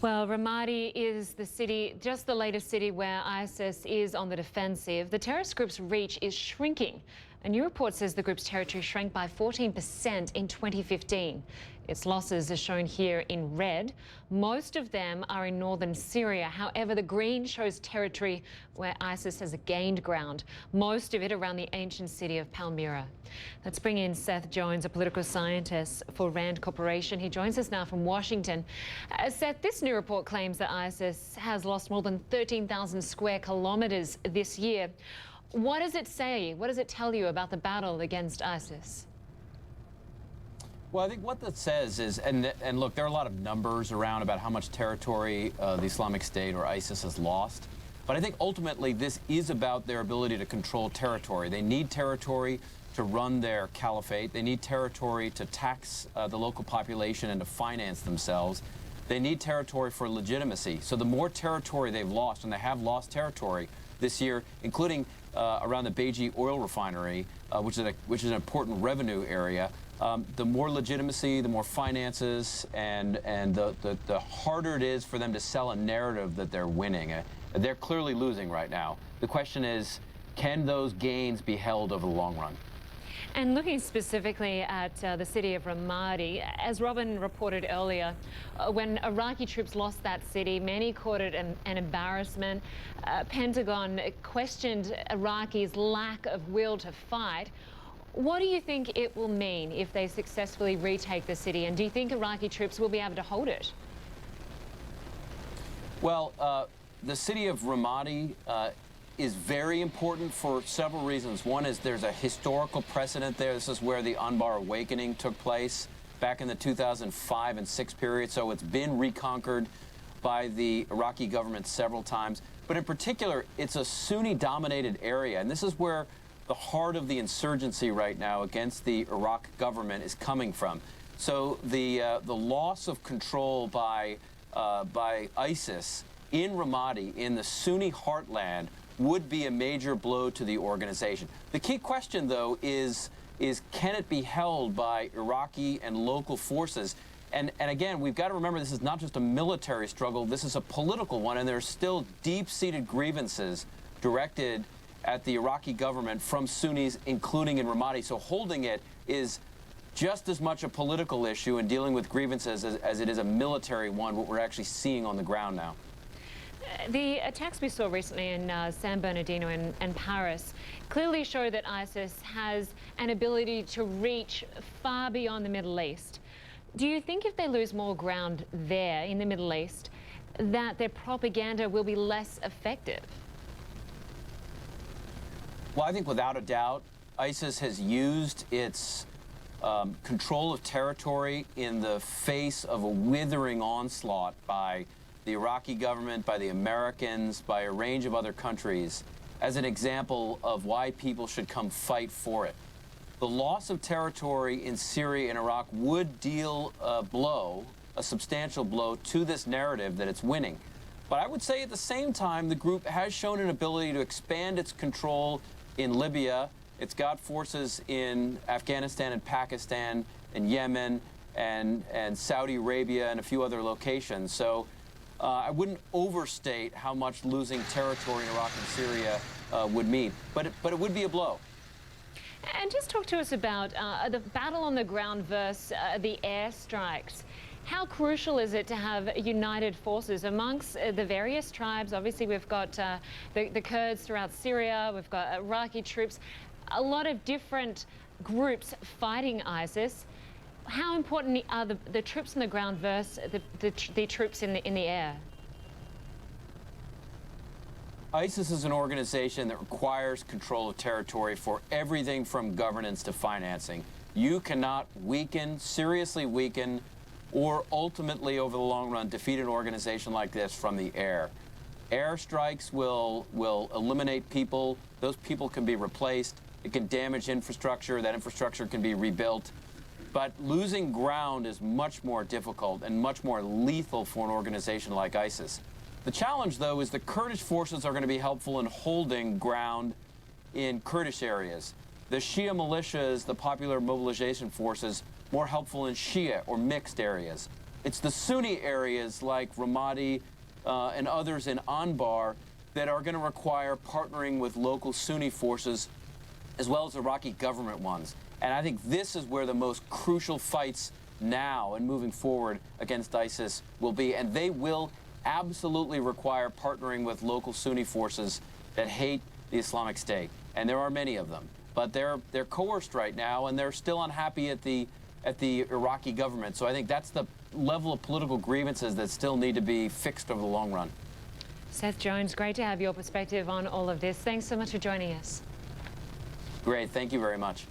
Well, Ramadi is the city, just the latest city where ISIS is on the defensive. The terrorist group's reach is shrinking. A new report says the group's territory shrank by 14% in 2015. Its losses are shown here in red. Most of them are in northern Syria. However, the green shows territory where ISIS has gained ground, most of it around the ancient city of Palmyra. Let's bring in Seth Jones, a political scientist for RAND Corporation. He joins us now from Washington. Seth, this new report claims that ISIS has lost more than 13,000 square kilometres this year. What does it say? What does it tell you about the battle against ISIS? Well, I think what that says is, and look, there are a lot of numbers around about how much territory the Islamic State or ISIS has lost. But I think ultimately this is about their ability to control territory. They need territory to run their caliphate. They need territory to tax the local population and to finance themselves. They need territory for legitimacy. So the more territory they've lost, and they have lost territory this year, including around the Beiji oil refinery, which is an important revenue area, the more legitimacy, the more finances, and the harder it is for them to sell a narrative that they're winning. They're clearly losing right now. The question is, can those gains be held over the long run? And looking specifically at the city of Ramadi, as Robin reported earlier, when Iraqi troops lost that city, many called it an embarrassment. Pentagon questioned Iraqis' lack of will to fight. What do you think it will mean if they successfully retake the city? And do you think Iraqi troops will be able to hold it? Well, the city of Ramadi is very important for several reasons. One is there's a historical precedent there. This is where the Anbar Awakening took place back in the 2005 and 6 period. So it's been reconquered by the Iraqi government several times. But in particular, it's a Sunni-dominated area. And this is where the heart of the insurgency right now against the Iraq government is coming from. So the loss of control by ISIS in Ramadi, in the Sunni heartland, would be a major blow to the organization. The key question, though, is can it be held by Iraqi and local forces? And again, we've got to remember this is not just a military struggle, this is a political one, and there's still deep-seated grievances directed at the Iraqi government from Sunnis, including in Ramadi. So holding it is just as much a political issue and dealing with grievances as it is a military one, what we're actually seeing on the ground now. The attacks we saw recently in San Bernardino and Paris clearly show that ISIS has an ability to reach far beyond the Middle East. Do you think if they lose more ground there in the Middle East, that their propaganda will be less effective? Well, I think without a doubt, ISIS has used its control of territory in the face of a withering onslaught by the Iraqi government, by the Americans, by a range of other countries, as an example of why people should come fight for it. The loss of territory in Syria and Iraq would deal a blow, a substantial blow, to this narrative that it's winning. But I would say at the same time, the group has shown an ability to expand its control in Libya. It's got forces in Afghanistan and Pakistan and Yemen and Saudi Arabia and a few other locations. So I wouldn't overstate how much losing territory in Iraq and Syria would mean, but it would be a blow. And just talk to us about the battle on the ground versus the airstrikes. How crucial is it to have united forces amongst the various tribes? Obviously, we've got the Kurds throughout Syria, we've got Iraqi troops, a lot of different groups fighting ISIS. How important are the troops on the ground versus the troops in the air? ISIS is an organization that requires control of territory for everything from governance to financing. You cannot weaken, seriously weaken, or ultimately, over the long run, defeat an organization like this from the air. Airstrikes will eliminate people. Those people can be replaced. It can damage infrastructure. That infrastructure can be rebuilt. But losing ground is much more difficult and much more lethal for an organization like ISIS. The challenge, though, is the Kurdish forces are going to be helpful in holding ground in Kurdish areas. The Shia militias, the popular mobilization forces, more helpful in Shia or mixed areas. It's the Sunni areas like Ramadi and others in Anbar that are going to require partnering with local Sunni forces as well as Iraqi government ones. And I think this is where the most crucial fights now and moving forward against ISIS will be. And they will absolutely require partnering with local Sunni forces that hate the Islamic State. And there are many of them. But they're coerced right now, and they're still unhappy at the Iraqi government. So I think that's the level of political grievances that still need to be fixed over the long run. Seth Jones, great to have your perspective on all of this. Thanks so much for joining us. Great. Thank you very much.